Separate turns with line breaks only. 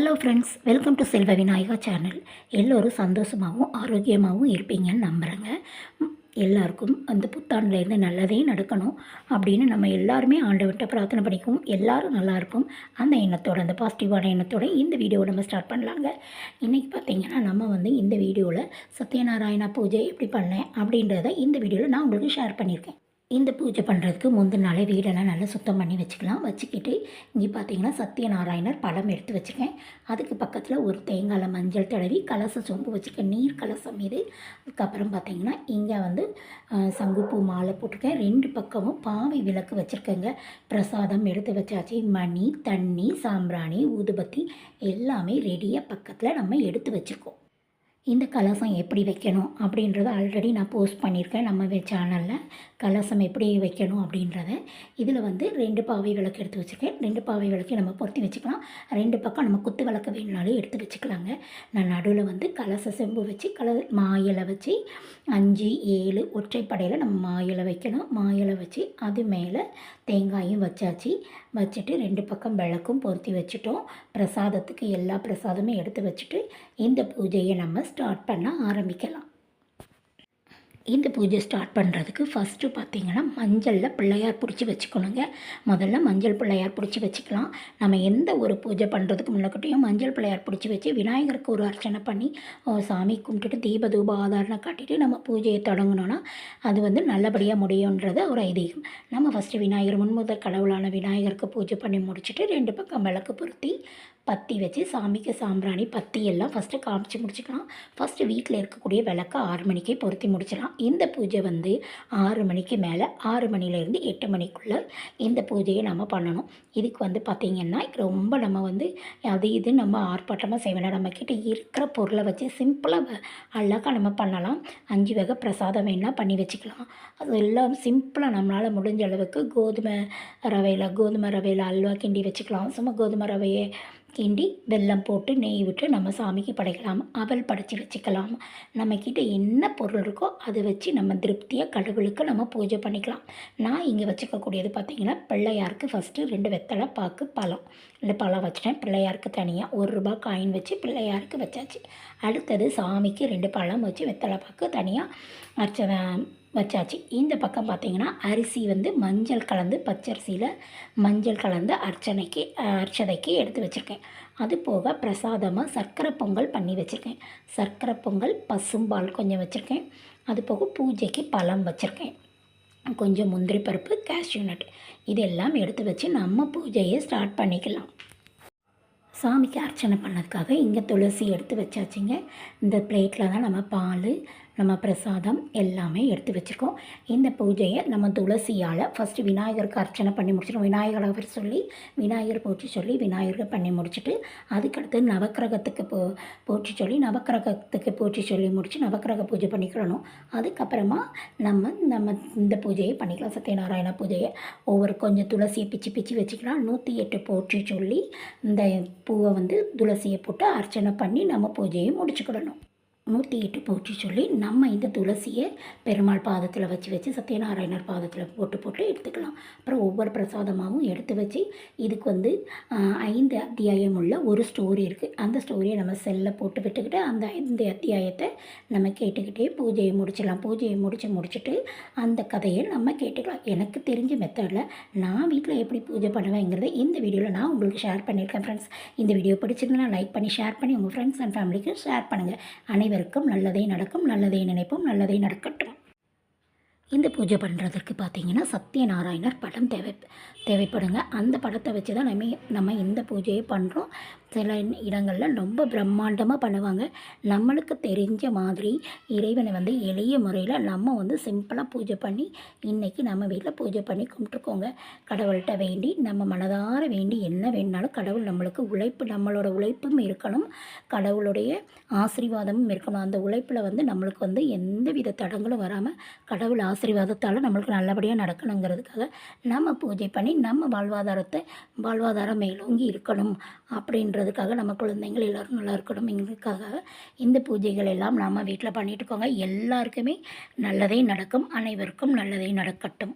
Hello friends, welcome to செல்வ Vinayaka channel. எல்லோரும் சந்தோஷமாகவும் ஆரோக்கியமாகவும் இருப்பீங்கன்னு நம்புகிறேங்க. எல்லாருக்கும் அந்த புத்தாண்டுலேருந்து நல்லதே நடக்கணும் அப்படின்னு நம்ம எல்லாருமே ஆண்டவர்கிட்ட பிரார்த்தனை பண்ணிக்குவோம். எல்லோரும் நல்லா இருப்போம். அந்த எண்ணத்தோட, அந்த பாசிட்டிவான எண்ணத்தோட இந்த வீடியோவை நம்ம ஸ்டார்ட் பண்ணலாங்க. இன்றைக்கி பார்த்திங்கன்னா நம்ம இந்த வீடியோவில் சத்யநாராயணா பூஜை எப்படி பண்ணேன் அப்படின்றத இந்த வீடியோவில் நான் உங்களுக்கு ஷேர் பண்ணியிருக்கேன். இந்த பூஜை பண்ணுறதுக்கு முந்தின நாளே வீடெல்லாம் நல்லா சுத்தம் பண்ணி வச்சுக்கலாம். வச்சுக்கிட்டு இங்கே பார்த்தீங்கன்னா சத்யநாராயணர் படம் எடுத்து வச்சுருக்கேன். அதுக்கு பக்கத்தில் ஒரு தேங்காயில் மஞ்சள் தடவி கலச சொம்பு வச்சுருக்கேன், நீர் கலசம் இது. அதுக்கப்புறம் பார்த்திங்கன்னா இங்கே சங்குப்பூ மாலை போட்டிருக்கேன். 2 பக்கமும் பாவை விளக்கு வச்சுருக்கேங்க. பிரசாதம் எடுத்து வச்சாச்சு. மணி, தண்ணி, சாம்பிராணி, ஊதுபத்தி எல்லாமே ரெடியாக பக்கத்தில் நம்ம எடுத்து வச்சுருக்கோம். இந்த கலசம் எப்படி வைக்கணும் அப்படின்றத ஆல்ரெடி நான் போஸ்ட் பண்ணியிருக்கேன் நம்ம சேனலில். கலசம் எப்படி வைக்கணும் அப்படின்றத இதில் 2 பாவை விளக்கு எடுத்து வச்சுருக்கேன். 2 பாவை விளக்கு நம்ம பொருத்தி வச்சுக்கலாம். 2 பக்கம் நம்ம குத்து விளக்கு வேணுனாலும் எடுத்து வச்சுக்கலாங்க. நான் நடுவில் கலச செம்பு வச்சு மாயிலை வச்சு 5 7 ஒற்றைப்படையில் நம்ம மாயிலை வைக்கணும். மாயிலை வச்சு அது மேலே தேங்காயும் வச்சாச்சு. வச்சுட்டு 2 பக்கம் விளக்கும் பொருத்தி வச்சுட்டோம். பிரசாதத்துக்கு எல்லா பிரசாதமும் எடுத்து வச்சுட்டு இந்த பூஜையை நம்ம ஸ்டார்ட் பண்ண ஆரம்பிக்கலாம். இந்த பூஜை ஸ்டார்ட் பண்ணுறதுக்கு ஃபஸ்ட்டு பார்த்திங்கன்னா மஞ்சளில் பிள்ளையார் பிடிச்சி வச்சுக்கணுங்க. முதல்ல மஞ்சள் பிள்ளையார் பிடிச்சி வச்சுக்கலாம். நம்ம எந்த ஒரு பூஜை பண்ணுறதுக்கு முன்னக்கிட்டையும் மஞ்சள் பிள்ளையார் பிடிச்சி வச்சு விநாயகருக்கு ஒரு அர்ச்சனை பண்ணி சாமி கும்பிட்டுட்டு தீப தூப ஆதாரம் காட்டிட்டு நம்ம பூஜையை தொடங்கினோன்னா அது நல்லபடியாக முடியுன்றது ஒரு ஐதீகம். நம்ம ஃபஸ்ட்டு விநாயகர் முன்முதல் கடவுளான விநாயகருக்கு பூஜை பண்ணி முடிச்சுட்டு 2 பக்கம் விளக்கு பொருத்தி பத்தி வச்சு சாமிக்கு சாம்பிராணி பத்தி எல்லாம் ஃபஸ்ட்டு காமிச்சு முடிச்சுக்கலாம். ஃபஸ்ட்டு வீட்டில் இருக்கக்கூடிய விளக்க 6 மணிக்கே பொருத்தி முடிச்சிடலாம். இந்த பூஜை 6 மணிக்கு மேலே 6 மணிலேருந்து 8 மணிக்குள்ளே இந்த பூஜையை நம்ம பண்ணணும். இதுக்கு பார்த்திங்கன்னா ரொம்ப நம்ம அது இது நம்ம ஆர்ப்பாட்டமாக செய்வேன். நம்மக்கிட்ட இருக்கிற பொருளை வச்சு சிம்பிளாக அழகாக நம்ம பண்ணலாம். 5 வகை பிரசாதம் வேணால் பண்ணி வச்சுக்கலாம். அது எல்லாம் சிம்பிளாக நம்மளால் முடிஞ்ச அளவுக்கு கோதுமை ரவையில் அல்வா கிண்டி வச்சுக்கலாம். சும்மா கோதுமை ரவையை கிண்டி வெல்லம் போட்டு நெய் விட்டு நம்ம சாமிக்கு படைக்கலாம். அவல் படைச்சி வச்சுக்கலாம். நம்மக்கிட்ட என்ன பொருள் இருக்கோ அதை வச்சு நம்ம திருப்தியாக கடவுளுக்கு நம்ம பூஜை பண்ணிக்கலாம். நான் இங்கே வச்சுக்கக்கூடியது பார்த்திங்கன்னா பிள்ளையாருக்கு ஃபஸ்ட்டு 2 வெத்தலை பாக்கு பழம் 2 பழம் வச்சுட்டேன். பிள்ளையாருக்கு தனியாக 1 ரூபா காயின் வச்சு பிள்ளையாருக்கு வச்சாச்சு. அடுத்தது சாமிக்கு 2 பழம் வச்சு வெத்தலை பாக்கு தனியாக அர்ச்சனை வச்சாச்சு. இந்த பக்கம் பார்த்திங்கன்னா அரிசி மஞ்சள் கலந்து பச்சரிசியில் மஞ்சள் கலந்து அர்ச்சனைக்கு எடுத்து வச்சுருக்கேன். அது போக பிரசாதமாக சர்க்கரை பொங்கல் பண்ணி வச்சுருக்கேன். சர்க்கரை பொங்கல் பசும்பால் கொஞ்சம் வச்சுருக்கேன். அது போக பூஜைக்கு பழம் வச்சுருக்கேன். கொஞ்சம் முந்திரி பருப்பு, கேஷ்யூ நட் இதெல்லாம் எடுத்து வச்சு நம்ம பூஜையை ஸ்டார்ட் பண்ணிக்கலாம். சாமிக்கு அர்ச்சனை பண்ணதுக்காக இங்கே துளசி எடுத்து வச்சாச்சுங்க. இந்த பிளேட்டில் தான் நம்ம பால், நம்ம பிரசாதம் எல்லாமே எடுத்து வச்சுருக்கோம். இந்த பூஜையை நம்ம துளசியால் ஃபஸ்ட்டு விநாயகருக்கு அர்ச்சனை பண்ணி முடிச்சிடும். விநாயகர் சொல்லி விநாயகர் போற்றி சொல்லி விநாயகரை பண்ணி முடிச்சுட்டு அதுக்கடுத்து நவக்கிரகத்துக்கு போற்றி சொல்லி முடித்து நவக்கிரக பூஜை பண்ணிக்கிறணும். அதுக்கப்புறமா நம்ம இந்த பூஜையை பண்ணிக்கலாம். சத்யநாராயண பூஜையை கொஞ்சம் துளசியை பிச்சு வச்சுக்கலாம். 108 போற்றி சொல்லி இந்த பூவை துளசியை போட்டு அர்ச்சனை பண்ணி நம்ம பூஜையை முடிச்சுக்கிடணும். 108 போற்றி சொல்லி நம்ம இந்த துளசியை பெருமாள் பாதத்தில் வச்சு சத்யநாராயணர் பாதத்தில் போட்டு எடுத்துக்கலாம். அப்புறம் ஒவ்வொரு பிரசாதமாகவும் எடுத்து வச்சு இதுக்கு 5 அத்தியாயம் உள்ள ஒரு ஸ்டோரி இருக்குது. அந்த ஸ்டோரியை நம்ம செல்லில் போட்டு விட்டுக்கிட்டு அந்த 5 அத்தியாயத்தை நம்ம கேட்டுக்கிட்டே பூஜையை முடிச்சிடலாம். பூஜையை முடிச்சுட்டு அந்த கதையை நம்ம கேட்டுக்கலாம். எனக்கு தெரிஞ்ச மெத்தடில் நான் வீட்டில் எப்படி பூஜை பண்ணுவேங்கிறத இந்த வீடியோவில் நான் உங்களுக்கு ஷேர் பண்ணியிருக்கேன். ஃப்ரெண்ட்ஸ், இந்த வீடியோ பிடிச்சிருந்தா லைக் பண்ணி ஷேர் பண்ணி உங்கள் ஃப்ரெண்ட்ஸ் அண்ட் ஃபேமிலிக்கு ஷேர் பண்ணுங்கள். அனைவருக்கும் நல்லதே நடக்கும், நல்லதே நினைப்போம், நல்லதே நடக்கட்டும். இந்த பூஜை பண்ணுறதுக்கு பார்த்திங்கன்னா சத்யநாராயணர் படம் தேவைப்படுங்க. அந்த படத்தை வச்சு தான் நம்ம இந்த பூஜையை பண்ணுறோம். சில இடங்களில் ரொம்ப பிரம்மாண்டமாக பண்ணுவாங்க. நம்மளுக்கு தெரிஞ்ச மாதிரி இறைவனை எளிய முறையில் நம்ம சிம்பிளாக பூஜை பண்ணி இன்றைக்கி நம்ம வீட்டில் பூஜை பண்ணி கும்பிட்டுருக்கோங்க. கடவுள்கிட்ட வேண்டி நம்ம மனதார வேண்டி என்ன வேணுனாலும் கடவுள் நம்மளோட உழைப்பும் இருக்கணும், கடவுளுடைய ஆசீர்வாதமும் இருக்கணும். அந்த உழைப்பில் நம்மளுக்கு எந்த வித தடங்களும் வராமல் கடவுள் ஆசீர்வாதத்தால் நம்மளுக்கு நல்லபடியாக நடக்கணுங்கிறதுக்காக நம்ம பூஜை பண்ணி நம்ம வாழ்வாதாரம் மேலோங்கி இருக்கணும் அப்படின்றதுக்காக நம்ம குழந்தைங்கள் எல்லோரும் நல்லா இருக்கணும்ங்கிறதுக்காக இந்த பூஜைகள் எல்லாம் நம்ம வீட்டில் பண்ணிட்டு இருக்கோங்க. எல்லாருக்குமே நல்லதே நடக்கும், அனைவருக்கும் நல்லதே நடக்கட்டும்.